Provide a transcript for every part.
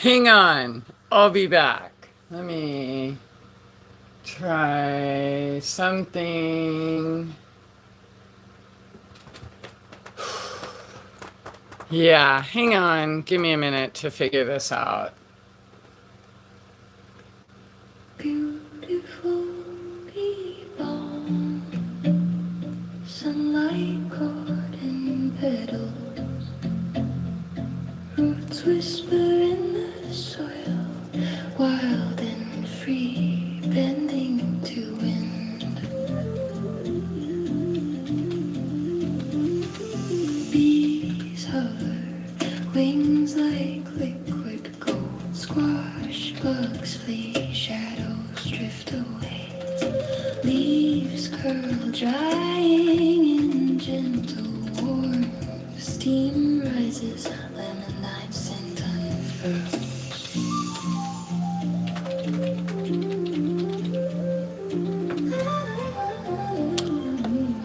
Hang on. I'll be back. Let me try something. Yeah, hang on. Give me a minute to figure this out. Beautiful people, sunlight caught in petals, roots whisper in the soil, wild and free, bending to wind. Bees hover, wings like liquid gold, squash bugs flee, shadows drift away, leaves curl, drying in gentle warmth, steam rises, lemon scent unfurls.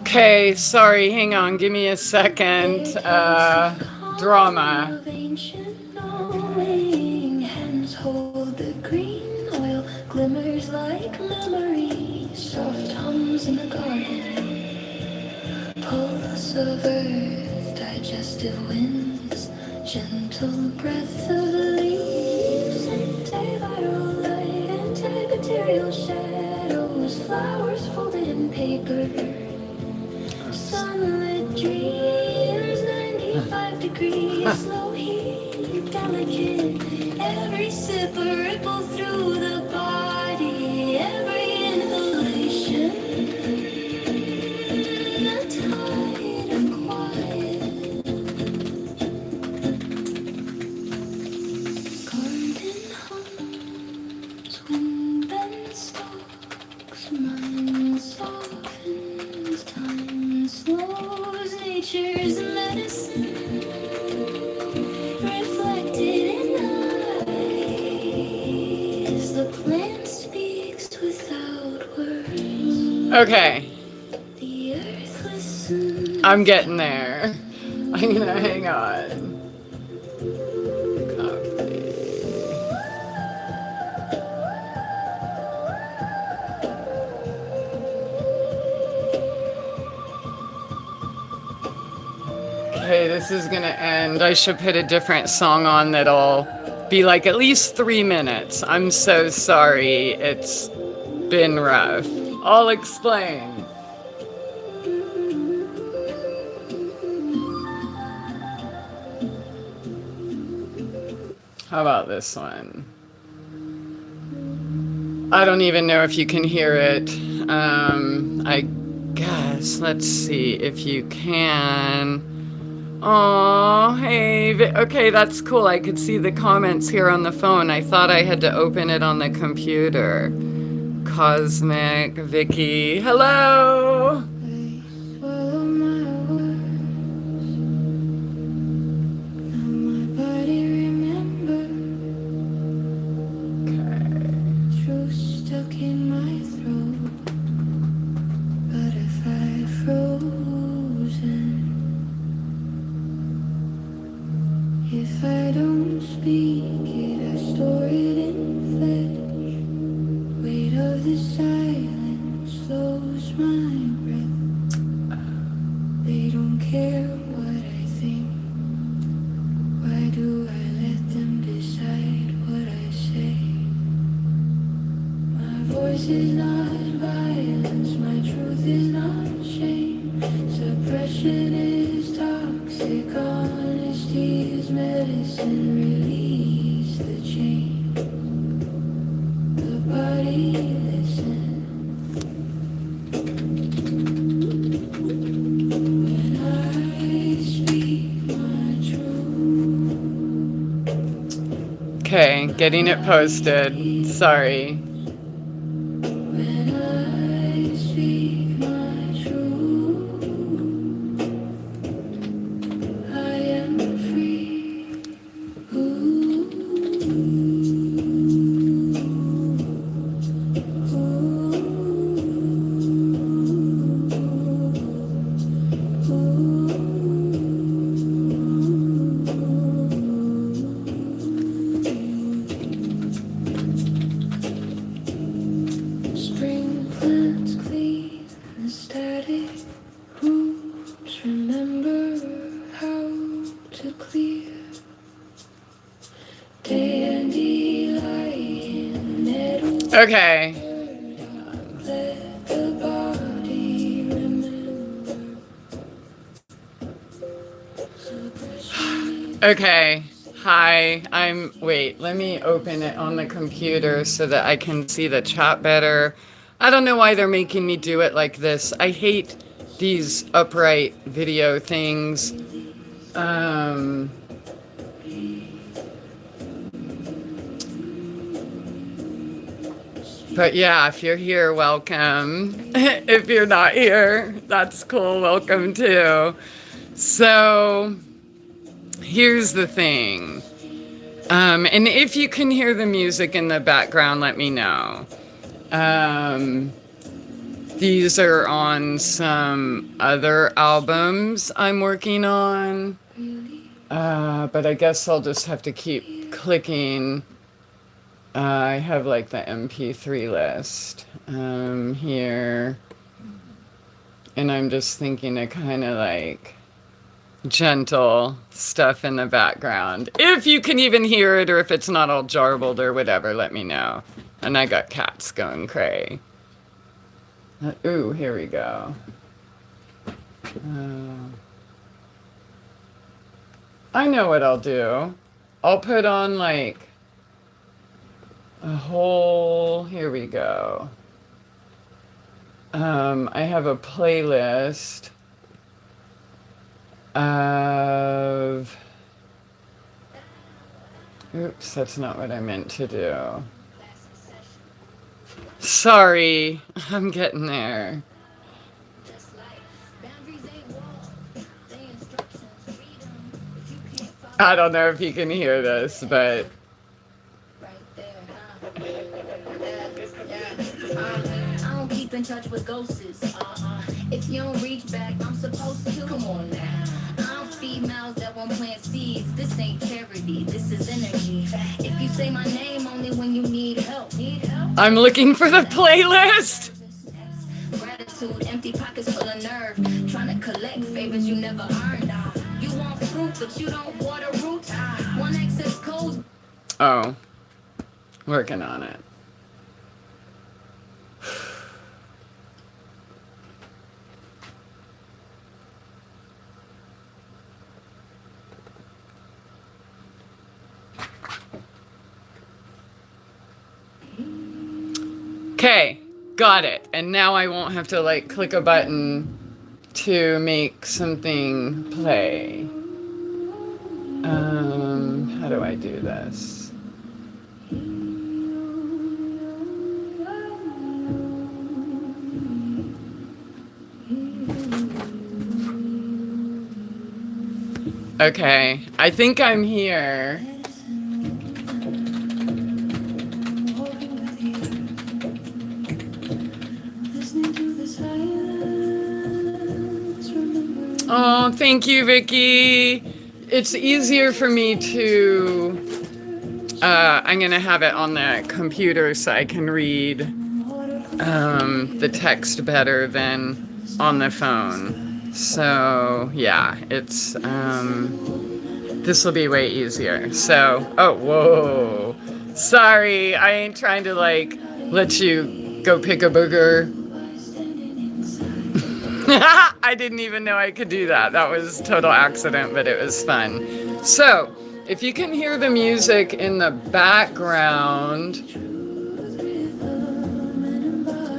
Okay, sorry, hang on. Give me a second. Drama. Hands hold the green oil, glimmers like memory, soft hums in the garden, pulse of earth, digestive winds, gentle breath of leaves, antiviral light, antibacterial shadows, flowers folded in paper, sunlit dreams, 95 degrees, slow heat, delicate, every sip a ripple through the body, every inhalation, a tide of quiet. Garden hums, wind bends stalks, mind softens, time slows, nature's medicine reflected in eyes. The plant speaks without words. Okay, The earth listens. I'm getting there. I'm gonna hang on. Copy. Okay, this is gonna end. I should put a different song on that'll be like at least 3 minutes. I'm so sorry. It's been rough. I'll explain. How about this one? I don't even know if you can hear it. I guess. Let's see if you can. Oh, hey. Okay, that's cool. I could see the comments here on the phone. I thought I had to open it on the computer. Cosmic, Vicky. Hello. Swallow my words, now my body remembers. Okay. Truth stuck in my throat, butterfly frozen. If I don't speak it, I store it in flesh. Weight of the silence slows my breath. They don't care what I think. Why do I let them decide what I say? My voice is not violence, my truth is not shame. Suppression is toxic, honesty is medicine. Release the chain. The body listens. When I speak my truth. Okay, getting it posted. Sorry. When I speak my truth, I am free. Ooh. Okay. Let the body remember. Okay. Hi. Wait, let me open it on the computer so that I can see the chat better. I don't know why they're making me do it like this. I hate these upright video things. But yeah, if you're here, welcome. If you're not here, that's cool. Welcome too. So here's the thing. And if you can hear the music in the background, let me know. These are on some other albums I'm working on. But I guess I'll just have to keep clicking. I have like the MP3 list here. And I'm just thinking of kind of like gentle stuff in the background. If you can even hear it, or if it's not all jarbled or whatever, let me know. And I got cats going cray. Ooh, here we go. I know what I'll do. I'll put on like a whole, here we go. I have a playlist of, oops, that's not what I meant to do. Sorry, I'm getting there. I don't know if you can hear this, but I don't keep in touch with ghosts. If you don't reach back, I'm supposed to. Come on now. I don't feed mouths that won't plant seeds. This ain't charity, this is energy. If you say my name only when you need help. I'm looking for the playlist. Gratitude, empty pockets full of nerve. Trying to collect favors you never earned. You want fruit, but you don't water roots. One access code. Oh, working on it. Okay, got it. And now I won't have to like click a button to make something play. How do I do this? Okay, I think I'm here. Oh, thank you, Vicky. It's easier for me to, I'm going to have it on the computer so I can read the text better than on the phone. So, yeah, it's, this will be way easier. So, oh, whoa. Sorry, I ain't trying to, like, let you go pick a booger. I didn't even know I could do that. That was total accident, but it was fun. So, if you can hear the music in the background.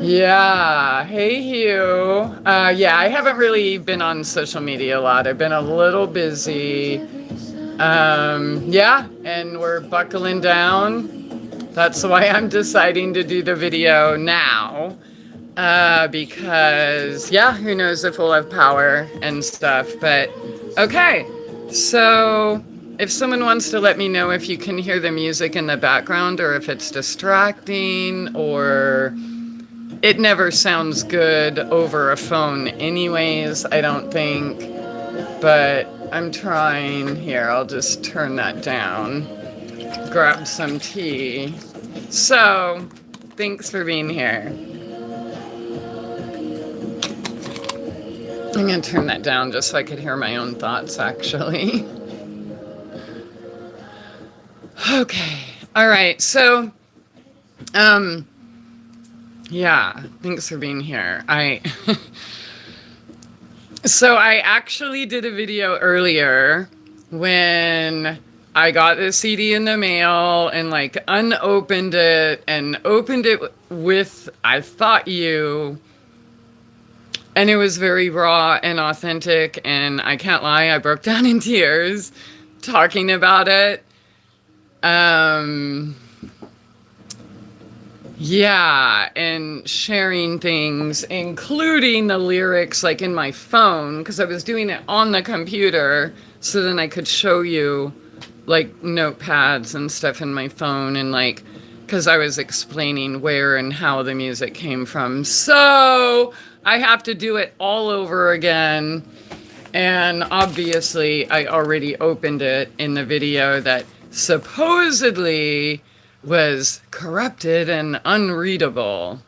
Yeah, hey Hugh. Yeah, I haven't really been on social media a lot. I've been a little busy. Yeah, and we're buckling down. That's why I'm deciding to do the video now. Because, yeah, who knows if we'll have power and stuff. But, okay. So, if someone wants to let me know if you can hear the music in the background or if it's distracting or it never sounds good over a phone anyways, I don't think. But I'm trying. Here, I'll just turn that down. Grab some tea. So, thanks for being here. I'm going to turn that down just so I could hear my own thoughts, actually. Okay. All right. So, Yeah, thanks for being here. So I actually did a video earlier when I got the CD in the mail and like unopened it and opened it with I thought you, and it was very raw and authentic, and I can't lie, I broke down in tears talking about it. Um Yeah, and sharing things, including the lyrics, like in my phone, because I was doing it on the computer, so then I could show you, like, notepads and stuff in my phone, and like, because I was explaining where and how the music came from. So I have to do it all over again. And obviously, I already opened it in the video that supposedly was corrupted and unreadable.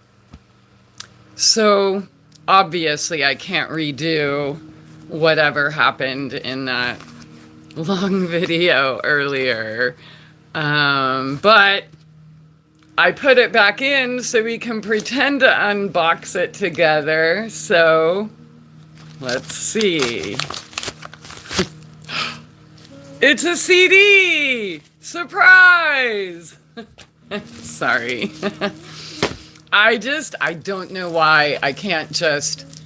So obviously I can't redo whatever happened in that long video earlier. But I put it back in so we can pretend to unbox it together. So let's see. It's a CD! Surprise! Sorry. I don't know why I can't just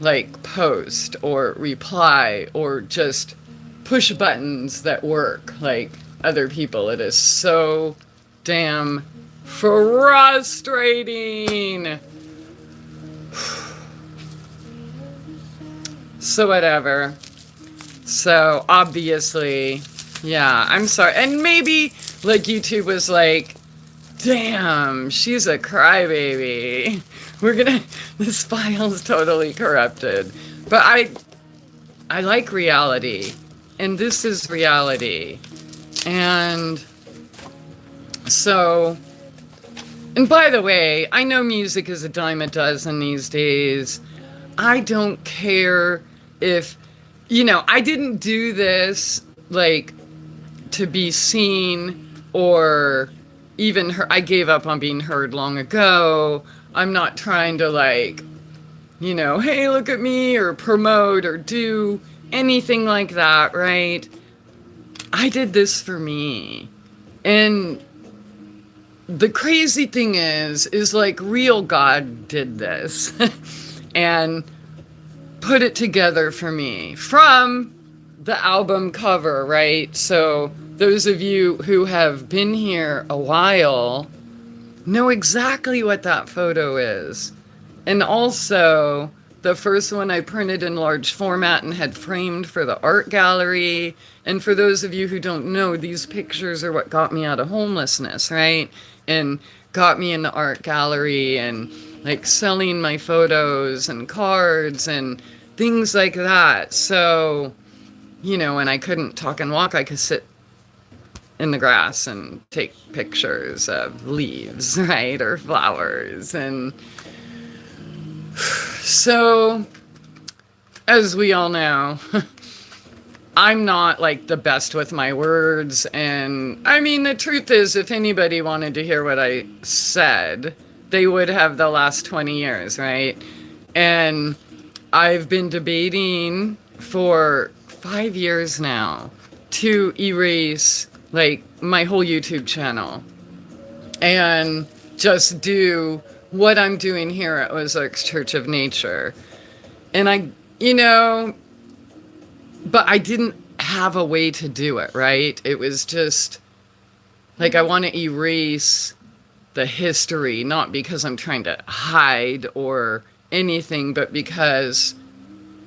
like post or reply or just push buttons that work like other people. It is so damn frustrating. So whatever. So obviously, yeah, I'm sorry. And maybe like YouTube was like, damn, she's a crybaby. This file's totally corrupted. But I like reality. And this is reality. And so, and by the way, I know music is a dime a dozen these days. I don't care if, I didn't do this like to be seen or even I gave up on being heard long ago. I'm not trying to like, hey, look at me or promote or do anything like that, right? I did this for me. And the crazy thing is like real God did this and put it together for me from the album cover, right? So those of you who have been here a while know exactly what that photo is. And also, the first one I printed in large format and had framed for the art gallery. And for those of you who don't know, these pictures are what got me out of homelessness, right? And got me in the art gallery and like selling my photos and cards and things like that. So, when I couldn't talk and walk, I could sit in the grass and take pictures of leaves, right? Or flowers. And so, as we all know, I'm not like the best with my words. And I mean, the truth is, if anybody wanted to hear what I said, they would have the last 20 years, right? And I've been debating for 5 years now to erase like my whole YouTube channel and just do what I'm doing here at Ozarks Church of Nature. And but I didn't have a way to do it, right? It was just like I want to erase the history, not because I'm trying to hide or anything, but because,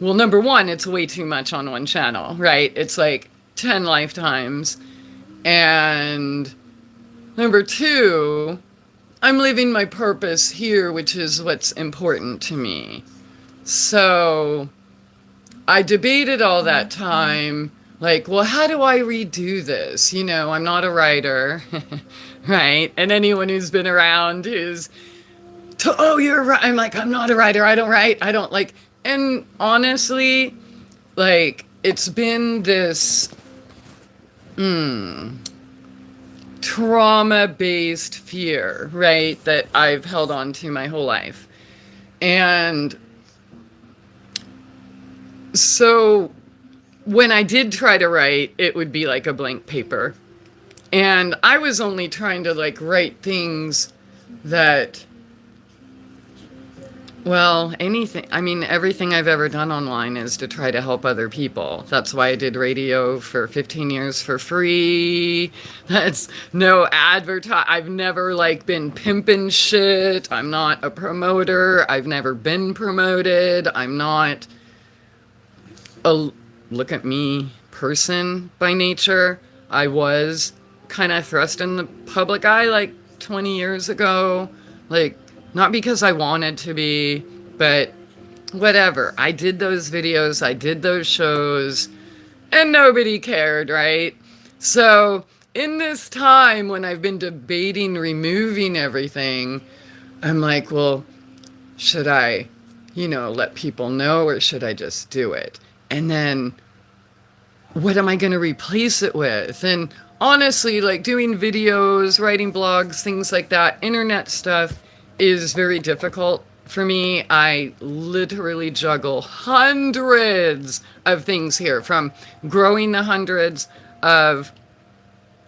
well, number one, it's way too much on one channel, right? It's like 10 lifetimes. And number two, I'm living my purpose here, which is what's important to me. So I debated all that time, like, well, how do I redo this? I'm not a writer, right? And anyone who's been around who's, oh, you're right. I'm like, I'm not a writer. I don't write. I don't like, and honestly, like, it's been this 20 trauma-based fear, right, that I've held on to my whole life. And so when I did try to write, it would be like a blank paper. And I was only trying to like write things that, well, anything, I mean, everything I've ever done online is to try to help other people. That's why I did radio for 15 years for free. That's no I've never like been pimping shit. I'm not a promoter. I've never been promoted. I'm not a look at me person by nature. I was kind of thrust in the public eye like 20 years ago. Like, not because I wanted to be, but whatever. I did those videos, I did those shows, and nobody cared, right? So in this time when I've been debating removing everything, I'm like, well, should I, let people know, or should I just do it? And then what am I going to replace it with? And honestly, like doing videos, writing blogs, things like that, internet stuff is very difficult for me. I literally juggle hundreds of things here, from growing the hundreds of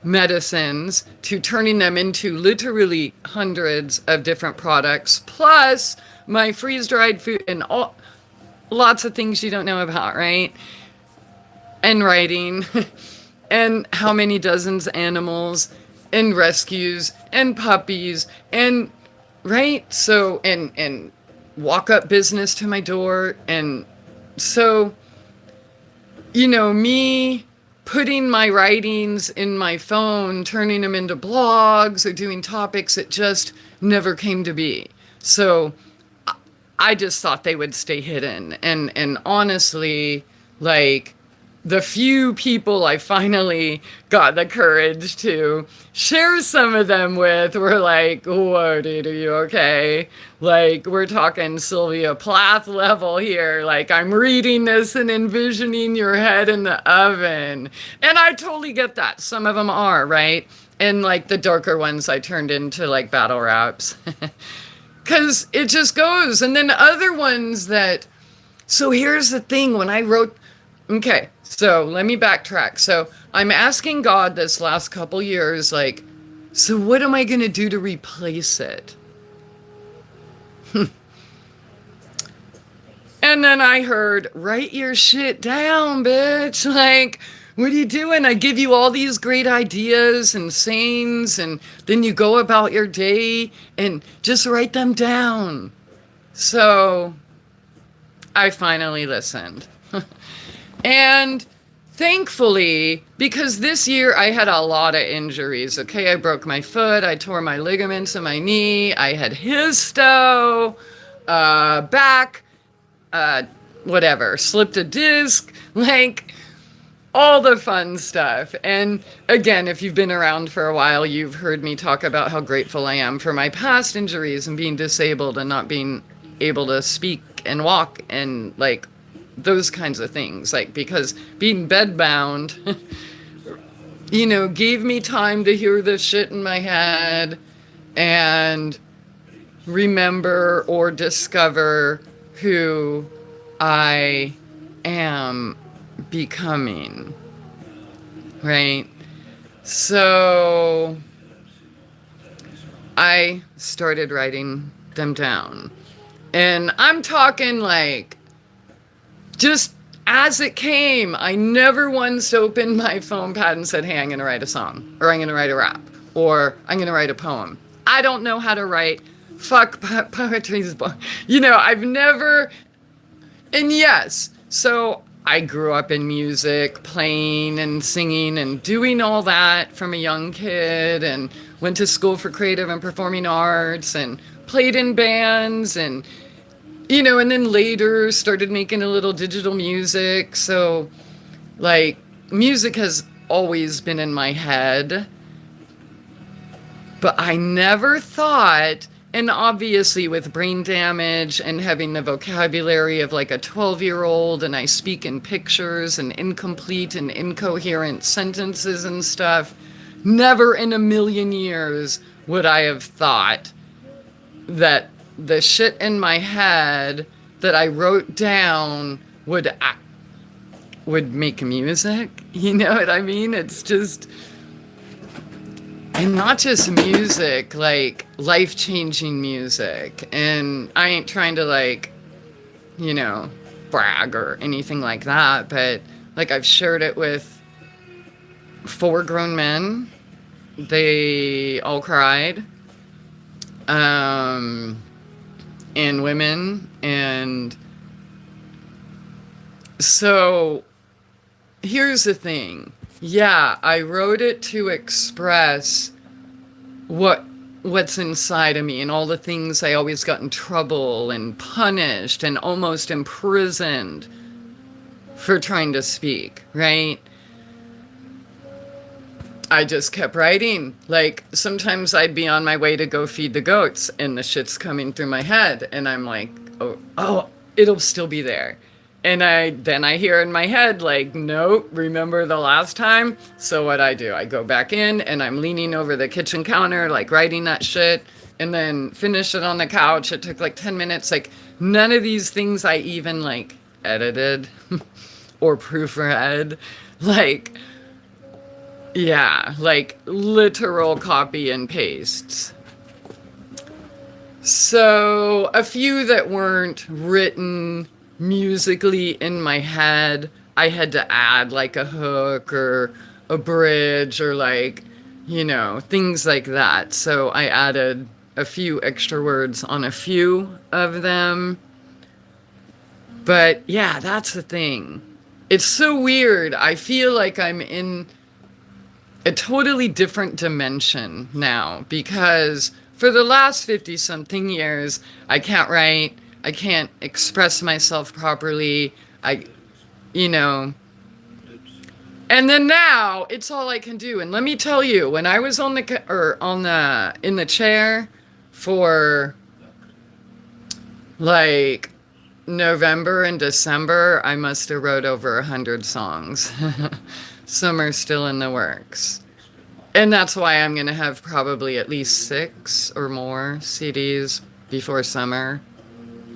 medicines to turning them into literally hundreds of different products, plus my freeze-dried food and lots of things you don't know about, right? And writing and how many dozens of animals and rescues and puppies and right? So, and walk up business to my door. And so, me putting my writings in my phone, turning them into blogs or doing topics, it just never came to be. So I just thought they would stay hidden. And honestly, like, the few people I finally got the courage to share some of them with were like, whoa, dude, are you okay? Like, we're talking Sylvia Plath level here. Like, I'm reading this and envisioning your head in the oven. And I totally get that. Some of them are, right? And like the darker ones I turned into like battle raps. Because it just goes. And then other ones that, so here's the thing, when I wrote, okay, so let me backtrack. So I'm asking God this last couple years, like, so what am I going to do to replace it? And then I heard, write your shit down, bitch. Like, what are you doing? I give you all these great ideas and sayings, and then you go about your day and just write them down. So I finally listened. And thankfully, because this year I had a lot of injuries, okay? I broke my foot, I tore my ligaments in my knee, I had histo, back, whatever, slipped a disc, like all the fun stuff. And again, if you've been around for a while, you've heard me talk about how grateful I am for my past injuries and being disabled and not being able to speak and walk and like those kinds of things, like, because being bedbound, gave me time to hear the shit in my head and remember or discover who I am becoming, right? So I started writing them down, and I'm talking like just as it came. I never once opened my phone pad and said, hey, I'm going to write a song, or I'm going to write a rap, or I'm going to write a poem. I don't know how to write. Fuck poetry's book. I've never, and yes, so I grew up in music, playing and singing and doing all that from a young kid, and went to school for creative and performing arts and played in bands, and and then later started making a little digital music. So, like, music has always been in my head. But I never thought, and obviously with brain damage and having the vocabulary of like a 12-year-old, and I speak in pictures and incomplete and incoherent sentences and stuff, Never in a million years would I have thought that the shit in my head that I wrote down would make music. You know what I mean? It's just, and not just music, like life-changing music. And I ain't trying to like, you know, brag or anything like that, but like I've shared it with 4 grown men. They all cried. And women. And so here's the thing. Yeah, I wrote it to express what's inside of me and all the things I always got in trouble and punished and almost imprisoned for trying to speak, right? I just kept writing. Like, sometimes I'd be on my way to go feed the goats and the shit's coming through my head and I'm like, oh, it'll still be there. And then I hear in my head, like, nope, remember the last time? So what I do, I go back in and I'm leaning over the kitchen counter, like writing that shit, and then finish it on the couch. It took like 10 minutes. Like, none of these things I even like edited or proofread. Like, yeah, like literal copy and pastes. So a few that weren't written musically in my head, I had to add like a hook or a bridge or like, you know, things like that. So I added a few extra words on a few of them. But yeah, that's the thing. It's so weird. I feel like I'm in a totally different dimension now because for the last 50 something years, I can't write. I can't express myself properly. You know, and then now it's all I can do. And let me tell you, when I was in the chair for like November and December, I must have wrote over 100 songs. Some are still in the works. And that's why I'm going to have probably at least 6 or more CDs before summer.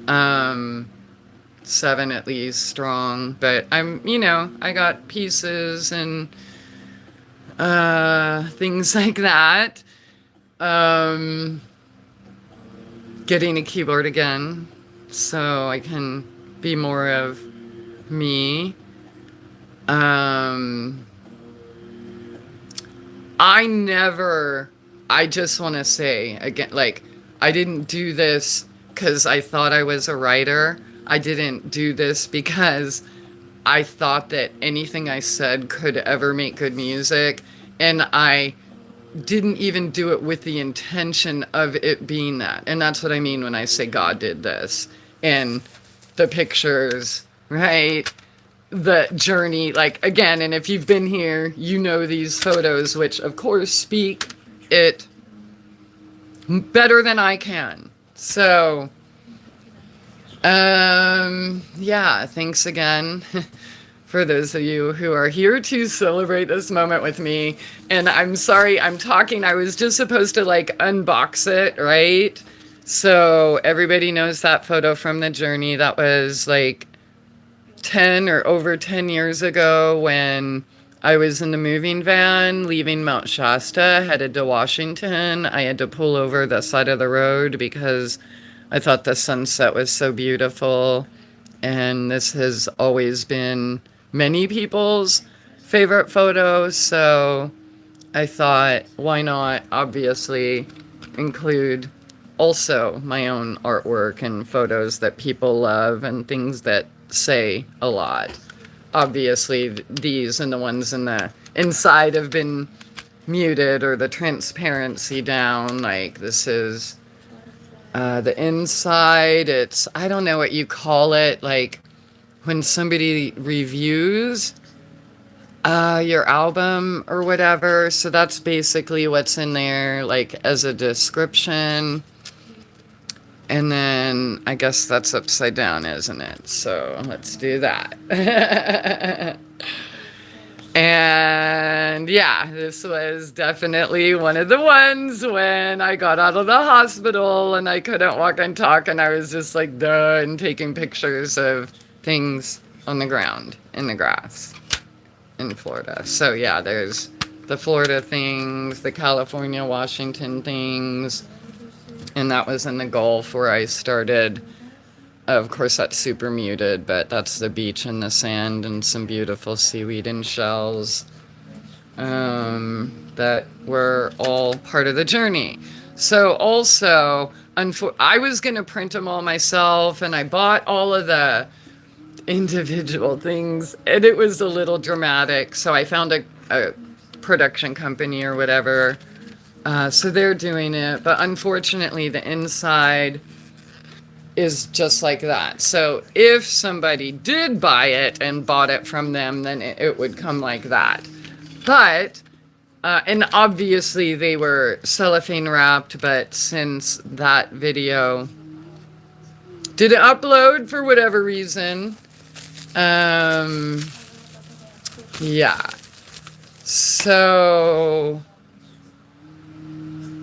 7 at least strong, but I'm, you know, I got pieces and things like that. Getting a keyboard again so I can be more of me. I just want to say again, like, I didn't do this because I thought I was a writer. I didn't do this because I thought that anything I said could ever make good music. And I didn't even do it with the intention of it being that. And that's what I mean when I say God did this. And the pictures, right? The journey, like, again, and if you've been here, you know these photos, which of course speak it better than I can. So, yeah, thanks again for those of you who are here to celebrate this moment with me. And I'm sorry, I'm talking, I was just supposed to like unbox it, right? So everybody knows that photo from the journey. That was like 10 or over 10 years ago when I was in the moving van leaving Mount Shasta, headed to Washington. I had to pull over the side of the road because I thought the sunset was so beautiful. And this has always been many people's favorite photo. So I thought, why not obviously include also my own artwork and photos that people love and things that say a lot. Obviously these and the ones in the inside have been muted or the transparency down. Like this is the inside. It's, I don't know what you call it, like when somebody reviews your album or whatever. So that's basically what's in there, like as a description. And then I guess that's upside down, isn't it? So let's do that. And yeah, this was definitely one of the ones when I got out of the hospital and I couldn't walk and talk, and I was just like done taking pictures of things on the ground in the grass in Florida. So yeah, there's the Florida things, the California, Washington things, and that was in the Gulf where I started. Of course, that's super muted, but that's the beach and the sand and some beautiful seaweed and shells that were all part of the journey. So also, I was going to print them all myself, and I bought all of the individual things, and it was a little dramatic. So I found a production company or whatever. So they're doing it, but unfortunately, the inside is just like that. So if somebody did buy it and bought it from them, then it would come like that. But, and obviously they were cellophane wrapped, but since that video didn't upload for whatever reason, yeah. So,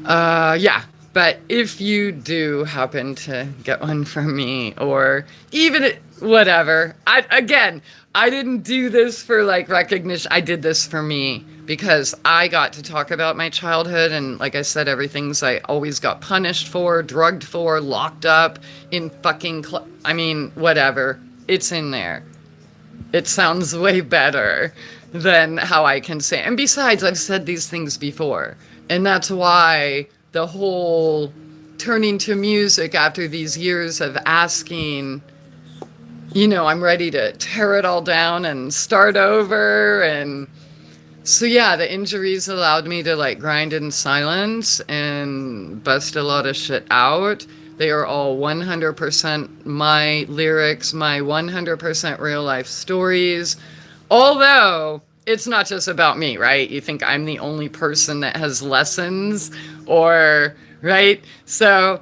yeah. But if you do happen to get one from me, or even whatever, I didn't do this for like recognition. I did this for me because I got to talk about my childhood. And like I said, everything's I always got punished for, drugged for, locked up in fucking, whatever. It's in there. It sounds way better than how I can say it. And besides, I've said these things before. And that's why the whole turning to music after these years of asking, I'm ready to tear it all down and start over. And so, yeah, the injuries allowed me to like grind in silence and bust a lot of shit out. They are all 100% my lyrics, my 100% real life stories. Although it's not just about me, right? You think I'm the only person that has lessons right? So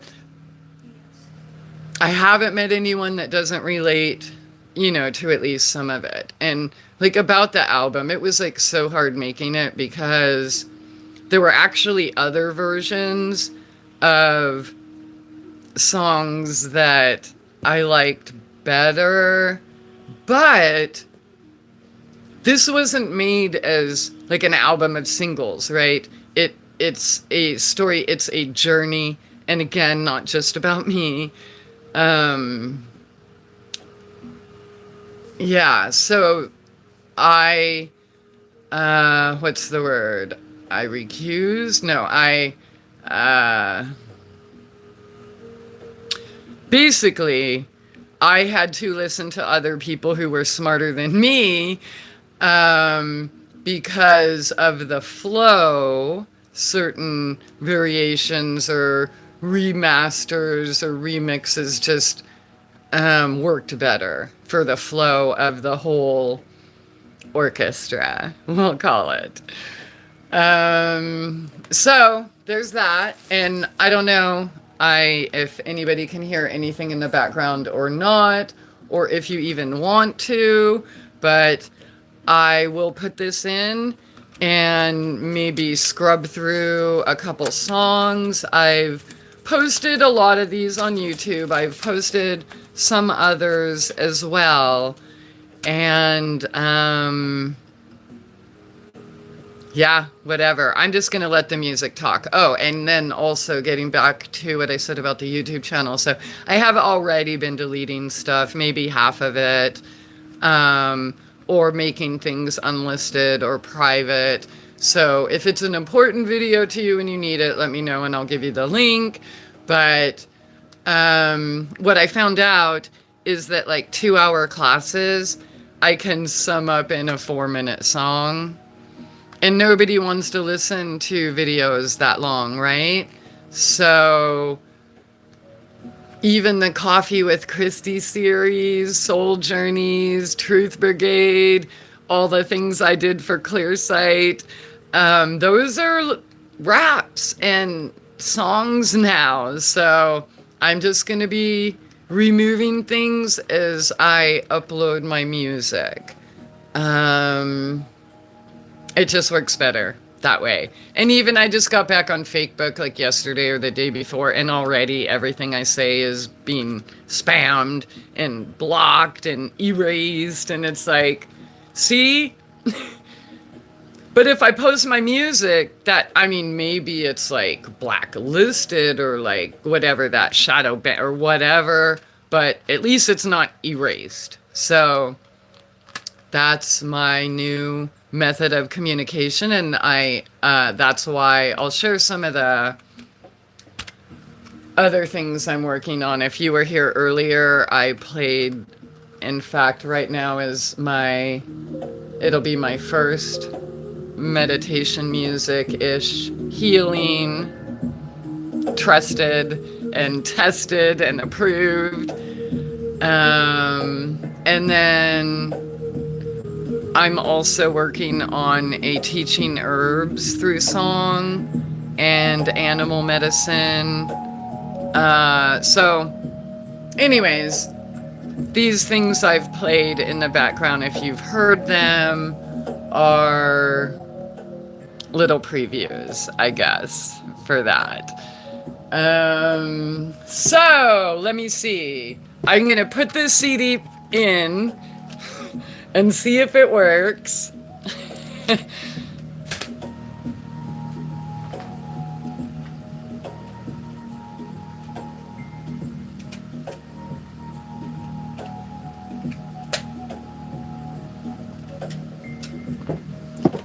I haven't met anyone that doesn't relate, to at least some of it. And like about the album, it was like so hard making it because there were actually other versions of songs that I liked better, but this wasn't made as like an album of singles, right? It's a story, it's a journey, and again, not just about me. Yeah, so I, what's the word? I recused? No, basically, I had to listen to other people who were smarter than me, because of the flow. Certain variations or remasters or remixes just worked better for the flow of the whole orchestra, we'll call it. So there's that. And I don't know if anybody can hear anything in the background or not, or if you even want to, but I will put this in and maybe scrub through a couple songs. I've posted a lot of these on YouTube. I've posted some others as well. And yeah, whatever. I'm just going to let the music talk. Oh, and then also getting back to what I said about the YouTube channel. So I have already been deleting stuff, maybe half of it. Or making things unlisted or private. So if it's an important video to you and you need it, let me know and I'll give you the link. But what I found out is that like 2-hour classes, I can sum up in a 4-minute song. And nobody wants to listen to videos that long, right? So even the Coffee with Christie series, Soul Journeys, Truth Brigade, all the things I did for Clearsight, those are raps and songs now. So I'm just going to be removing things as I upload my music. It just works better that way. And even I just got back on Facebook like yesterday or the day before, and already everything I say is being spammed and blocked and erased. And it's like, see? But if I post my music, that, I mean, maybe it's like blacklisted or like whatever, that shadow ban or whatever, but at least it's not erased. So that's my new method of communication, and that's why I'll share some of the other things I'm working on. If you were here earlier, I played, in fact, right now it'll be my first meditation music-ish, healing, trusted and tested and approved. And then I'm also working on a teaching herbs through song and animal medicine. So anyways, these things I've played in the background, if you've heard them, are little previews, I guess, for that. So let me see. I'm going to put this CD in and see if it works.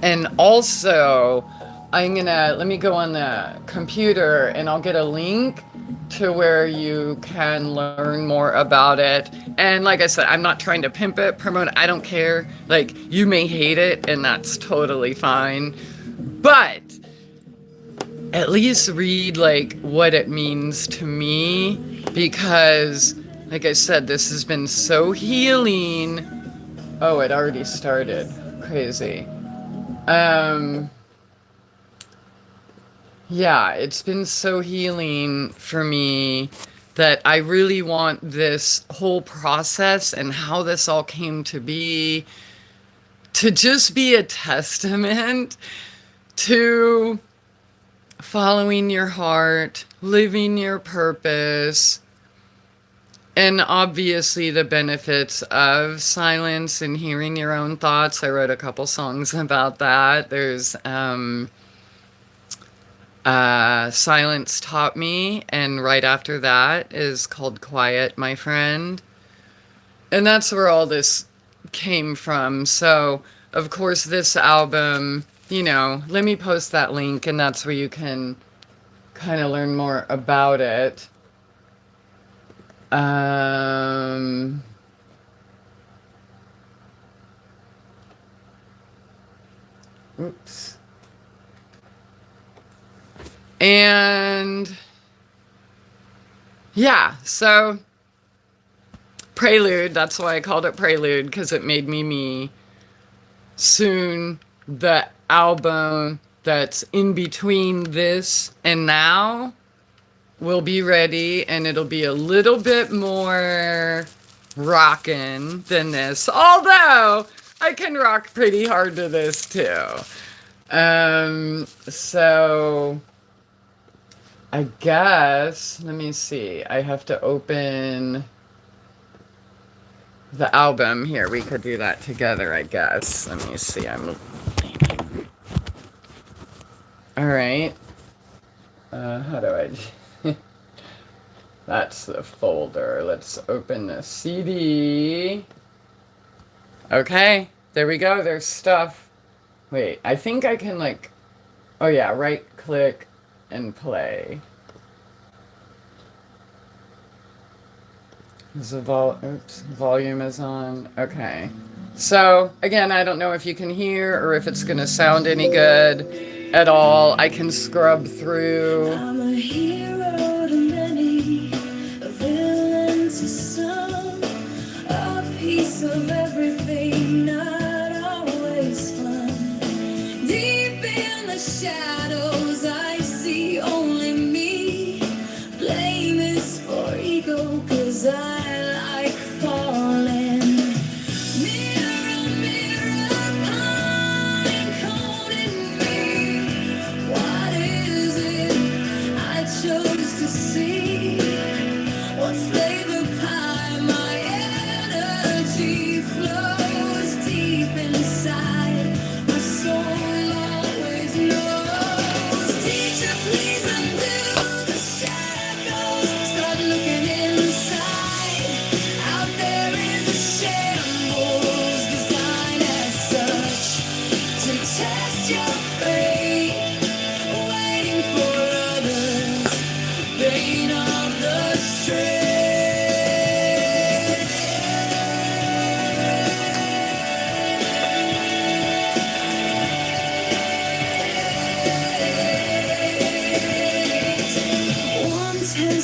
And also, let me go on the computer and I'll get a link to where you can learn more about it. And like I said, I'm not trying to pimp it, promote it, I don't care. Like, you may hate it and that's totally fine. But at least read like what it means to me, because like I said, this has been so healing. Oh, it already started. Crazy. Yeah, it's been so healing for me that I really want this whole process and how this all came to be to just be a testament to following your heart, living your purpose, and obviously the benefits of silence and hearing your own thoughts. I wrote a couple songs about that. There's Silence Taught Me, and right after that is called Quiet, My Friend. And that's where all this came from. So, of course, this album, let me post that link, and that's where you can kind of learn more about it. Oops. And yeah, so Prelude, that's why I called it Prelude, because it made me me. Soon, the album that's in between this and now will be ready, and it'll be a little bit more rockin' than this, although I can rock pretty hard to this too. So I guess, let me see, I have to open the album here. We could do that together, I guess. Let me see, all right. How do I... That's the folder. Let's open the CD. Okay, there we go. There's stuff. Wait, I think I can oh yeah, right click and play. Is the volume is on. Okay. So again, I don't know if you can hear or if it's gonna sound any good at all. I can scrub through. I'm a hero to many, a villain to some, a piece of everything, not always fun. Deep in the shadows, I see only me. Blame is for ego, 'cause I like falling. Mirror, mirror, pine cone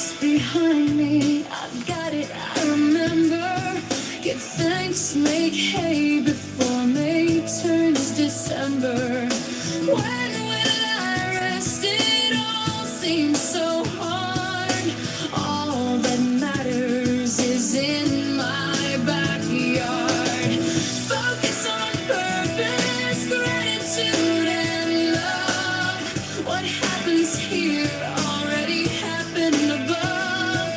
place behind me. I've got it, I remember. Give thanks, make hay before May turns December. When will I rest? It all seems so hard. All that matters is in my backyard. Focus on purpose, gratitude and love. What happens here already happened above.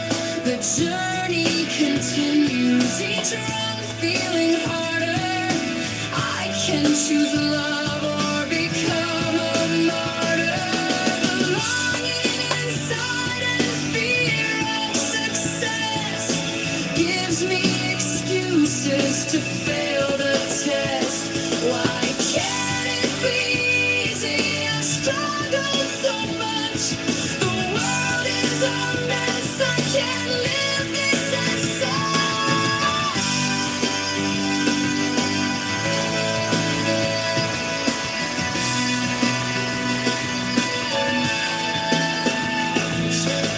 The journey continues, each run feeling harder. I can choose love or become a martyr. The longing inside and fear of success gives me excuses to fail the test. Why can't it be easy? I struggle so much. The world is a mess. I can't live this as such.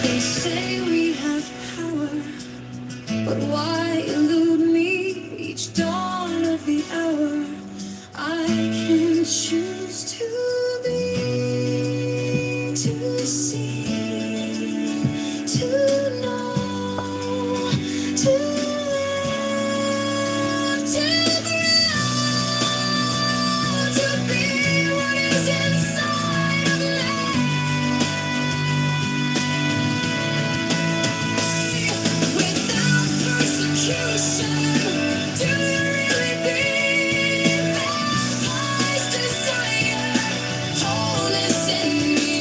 They say we have power, but why elude me each dawn of the hour? I can choose to be, to see, to know, to live, to grow, to be what is inside of me. Without persecution, do you really think that lies desire wholeness in me?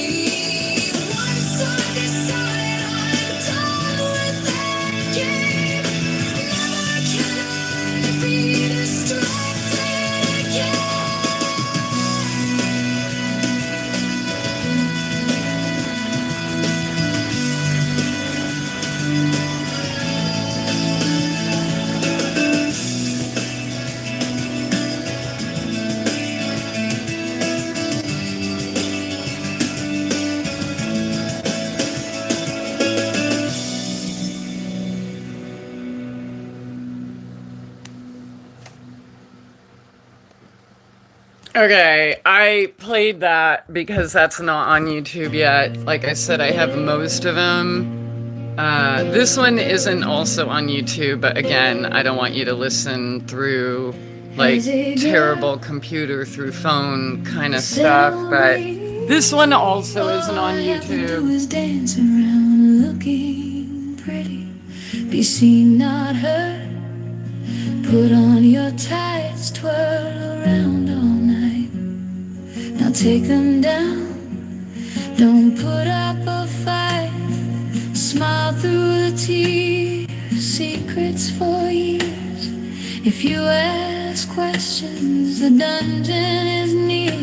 Once I decide I'm done with that game, never can I be distracted again. Okay, I played that because that's not on YouTube yet. Like I said, I have most of them. This one isn't also on YouTube, but again, I don't want you to listen through like terrible computer through phone kind of stuff, but this one also isn't on All I have to do YouTube. is dance around looking pretty. Be seen, not heard. Put on your tights, twirl around all night. Now take them down. Don't put up a fight. Smile through the tears. Secrets for years. If you ask questions, the dungeon is near.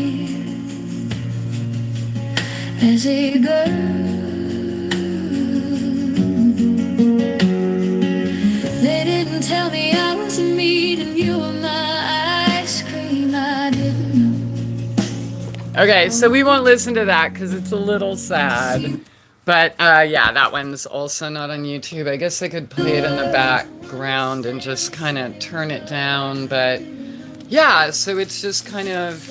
As a girl, they didn't tell me I was meat and you were my ice cream. I didn't know. Okay, so we won't listen to that because it's a little sad. But yeah, that one's also not on YouTube. I guess I could play it in the background and just kind of turn it down. But yeah, so it's just kind of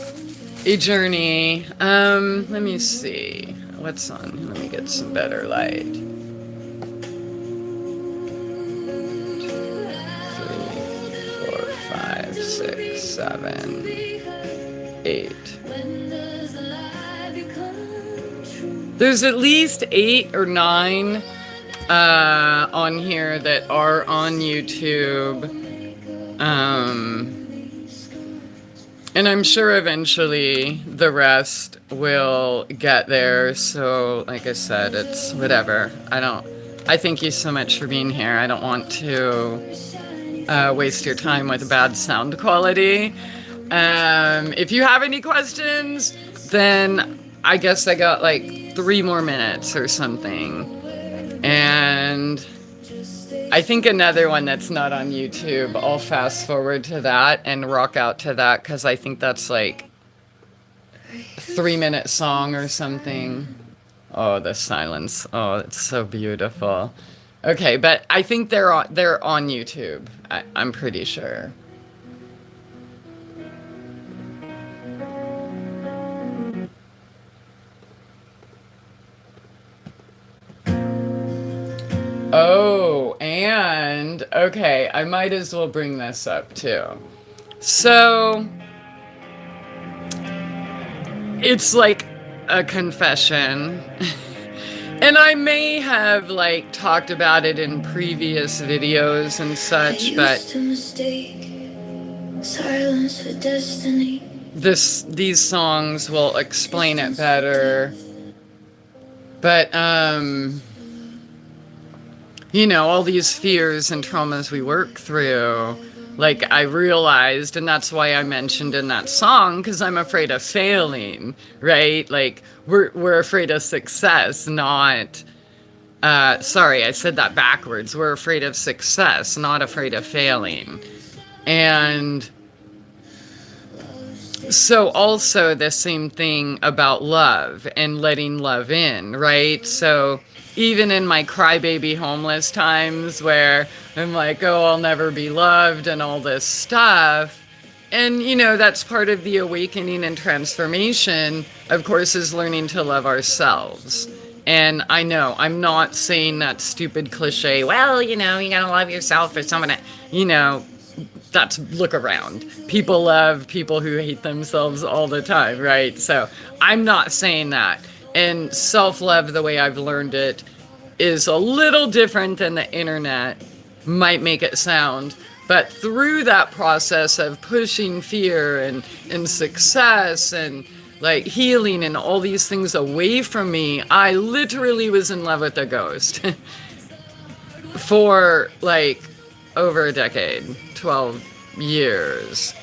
a journey. Let me see. What's on? Let me get some better light. 3, 4, 5, 6, 7, 8. There's at least 8 or 9 on here that are on YouTube. And I'm sure eventually the rest will get there. So, like I said, it's whatever. I thank you so much for being here. I don't want to waste your time with bad sound quality. If you have any questions, then I guess I got like 3 more minutes or something. And I think another one that's not on YouTube, I'll fast forward to that and rock out to that because I think that's like a 3-minute song or something. Oh, the silence. Oh, it's so beautiful. Okay, but I think they're on YouTube. I'm pretty sure. Oh, and okay, I might as well bring this up too. So it's like a confession. And I may have like talked about it in previous videos and such, but to mistake silence for destiny. These songs will explain it better. But you know, all these fears and traumas we work through, like I realized, and that's why I mentioned in that song, because I'm afraid of failing, right? Like we're afraid of success, not sorry, I said that backwards. We're afraid of success, not afraid of failing. And so also the same thing about love and letting love in, right? So even in my crybaby homeless times where I'm like, oh, I'll never be loved and all this stuff. And, you know, that's part of the awakening and transformation, of course, is learning to love ourselves. And I know I'm not saying that stupid cliche, well, you know, you gotta love yourself or someone, you know, that's look around. People love people who hate themselves all the time, right? So I'm not saying that. And self-love, the way I've learned it, is a little different than the internet might make it sound. But through that process of pushing fear and success and like healing and all these things away from me, I literally was in love with a ghost for like over a decade, 12 years.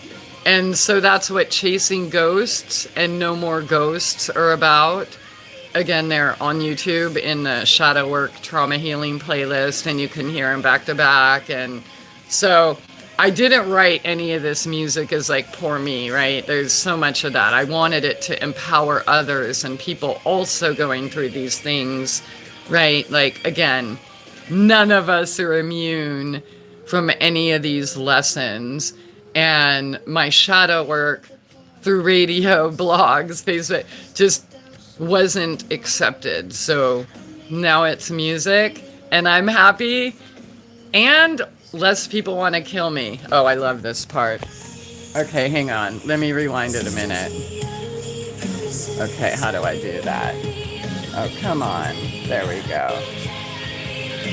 And so that's what Chasing Ghosts and No More Ghosts are about. Again, they're on YouTube in the Shadow Work Trauma Healing playlist, and you can hear them back to back. And so I didn't write any of this music as like poor me, right? There's so much of that. I wanted it to empower others and people also going through these things, right? Like, again, none of us are immune from any of these lessons. And my shadow work through radio, blogs, Facebook, just wasn't accepted. So now it's music, and I'm happy, and less people want to kill me. Oh, I love this part. Okay, hang on. Let me rewind it a minute. Okay, how do I do that? Oh, come on. There we go.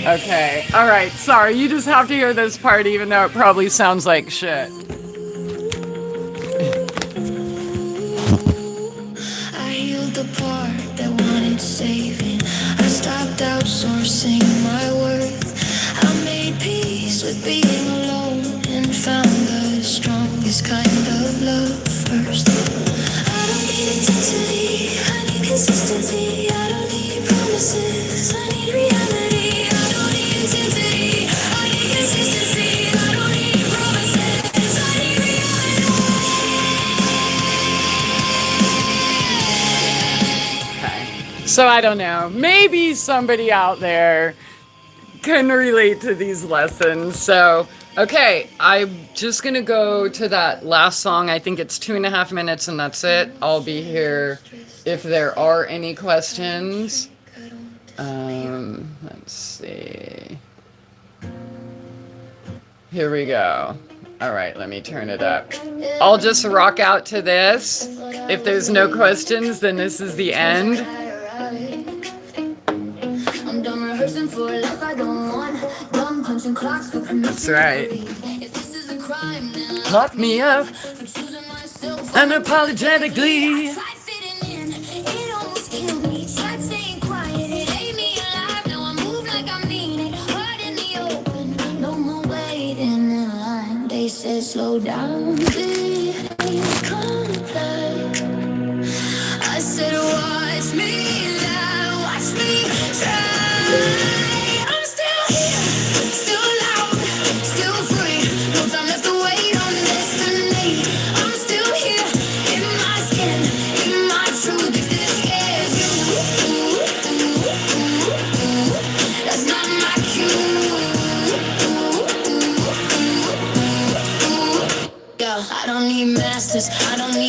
Okay, all right, sorry. You just have to hear this part, even though it probably sounds like shit. I healed the part that wanted saving. I stopped outsourcing my worth. I made peace with being alone and found the strongest kind of love first. I don't need intensity, I need consistency. I don't need promises, I need reality. I don't need intensity, I need consistency. I don't need promises, I need reality. Okay. So I don't know. Maybe somebody out there can relate to these lessons. So, okay, I'm just gonna go to that last song. I think it's 2.5 minutes and that's it. I'll be here if there are any questions. Let's see. Here we go. All right, let me turn it up. I'll just rock out to this. If there's no questions, then this is the end. I'm done rehearsing for a life I don't want. Done punching clocks for permission. That's right. If this is a crime, then Lock me up I'm choosing myself. unapologetically. Tried fitting in, it almost killed me. Tried staying quiet, it ate me alive. Now I move like I mean it. Heart in the open, no more waiting in line. They said slow down, babe, come back. I said watch me now, watch me try. I'm still here, still loud, still free. No time left to wait on destiny. I'm still here, in my skin, in my truth. If this scares you,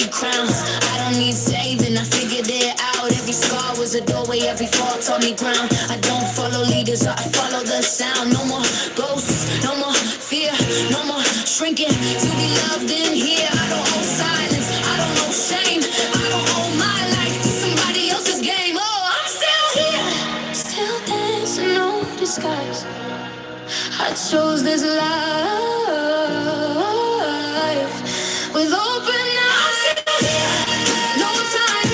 the crown. I don't need saving, I figured it out. Every scar was a doorway, every fall taught me ground. I don't follow leaders, I follow the sound. No more ghosts, no more fear, no more shrinking to be loved in here. I don't owe silence, I don't know shame. I don't owe my life to somebody else's game. Oh, I'm still here, still dancing, no disguise. I chose this life with open eyes. No time,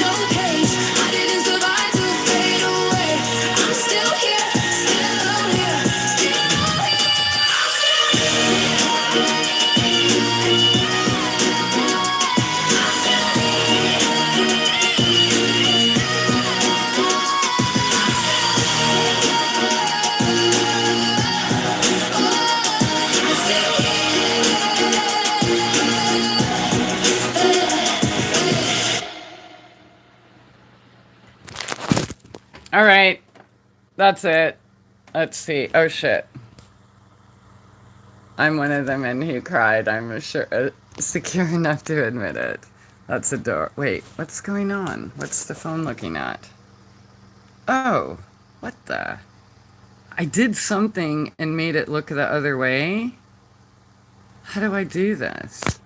no cage. I didn't survive to fade away. I'm still here, still here, still here. All right, that's it. Let's see. Oh shit. I'm one of the men who cried. I'm sure secure enough to admit it. That's a door. Wait, what's going on? What's the phone looking at? Oh, what the? I did something and made it look the other way. How do I do this?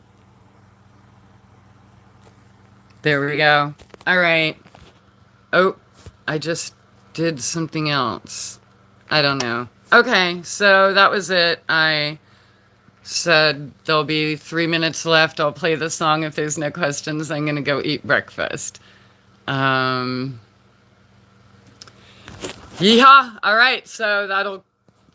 There we go. All right. Oh, I just did something else. I don't know. Okay, so that was it. I said there'll be 3 minutes left. I'll play the song. If there's no questions, I'm going to go eat breakfast. Yeehaw! All right, so that'll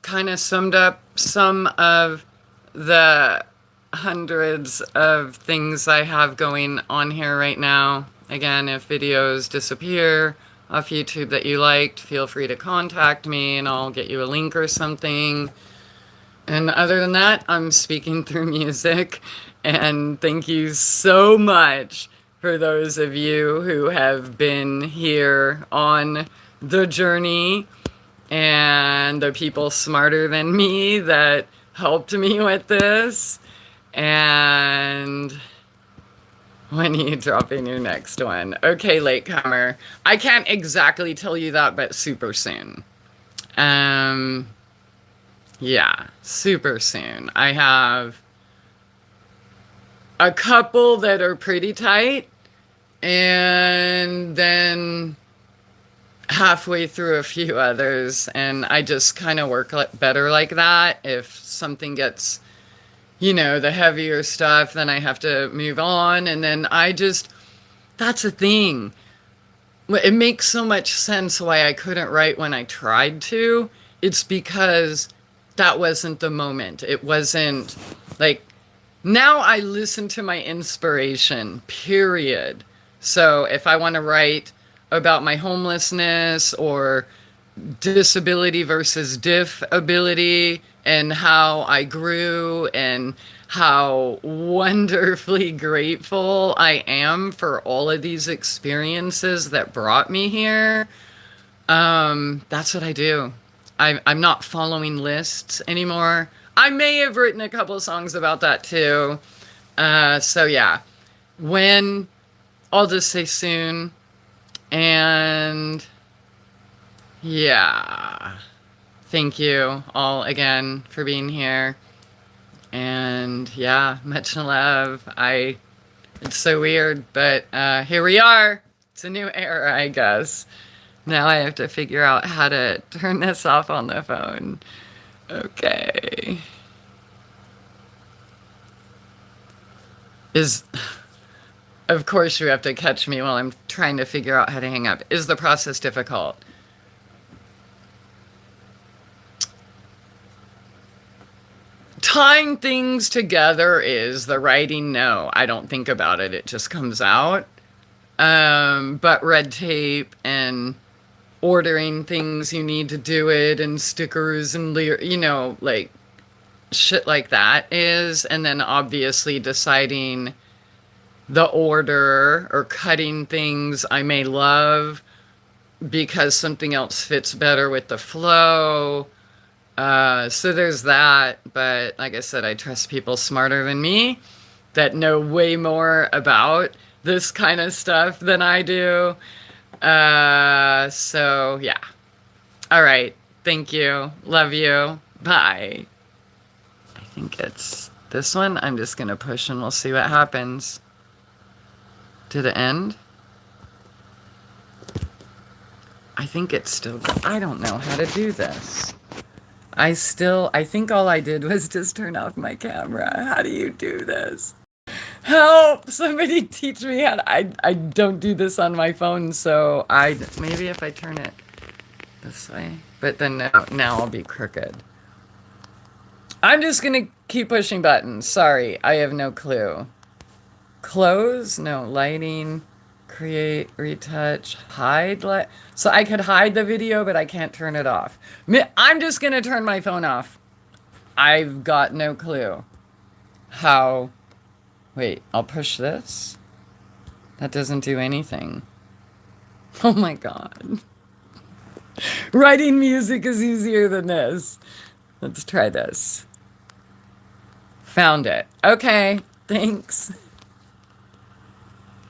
kind of summed up some of the hundreds of things I have going on here right now. Again, if videos disappear off YouTube that you liked, feel free to contact me and I'll get you a link or something. And other than that, I'm speaking through music. And thank you so much for those of you who have been here on the journey and the people smarter than me that helped me with this. And when are you dropping your next one? Okay, latecomer. I can't exactly tell you that, but super soon. Yeah, super soon. I have a couple that are pretty tight, and then halfway through a few others, and I just kind of work better like that. If something gets, you know, the heavier stuff, then I have to move on, and then that's the thing. It makes so much sense why I couldn't write when I tried to. It's because that wasn't the moment. It wasn't like, now I listen to my inspiration, period. So if I want to write about my homelessness or disability versus diff ability and how I grew and how wonderfully grateful I am for all of these experiences that brought me here, that's what I do. I'm not following lists anymore. I may have written a couple of songs about that too. So yeah, I'll just say soon. And yeah, thank you all again for being here. And yeah, much love. It's so weird, but here we are. It's a new era, I guess. Now I have to figure out how to turn this off on the phone. Okay. Of course you have to catch me while I'm trying to figure out how to hang up. Is the process difficult? Tying things together is. The writing, no. I don't think about it. It just comes out. But red tape and ordering things you need to do it and stickers and, you know, like shit like that is. And then obviously deciding the order or cutting things I may love because something else fits better with the flow. So there's that. But like I said, I trust people smarter than me. that know way more about this kind of stuff than I do. So yeah. All right. Thank you. Love you. Bye. I think it's this one. I'm just going to push and we'll see what happens. Did it end? I think it's still, I don't know how to do this. I think all I did was just turn off my camera. How do you do this? Help! Somebody teach me how to, I don't do this on my phone, so maybe if I turn it this way, but then now I'll be crooked. I'm just gonna keep pushing buttons. Sorry, I have no clue. Close? No, lighting, create, retouch, hide. So I could hide the video, but I can't turn it off. I'm just gonna turn my phone off. I've got no clue how. Wait, I'll push this. That doesn't do anything. Oh my God. Writing music is easier than this. Let's try this. Found it. Okay, thanks.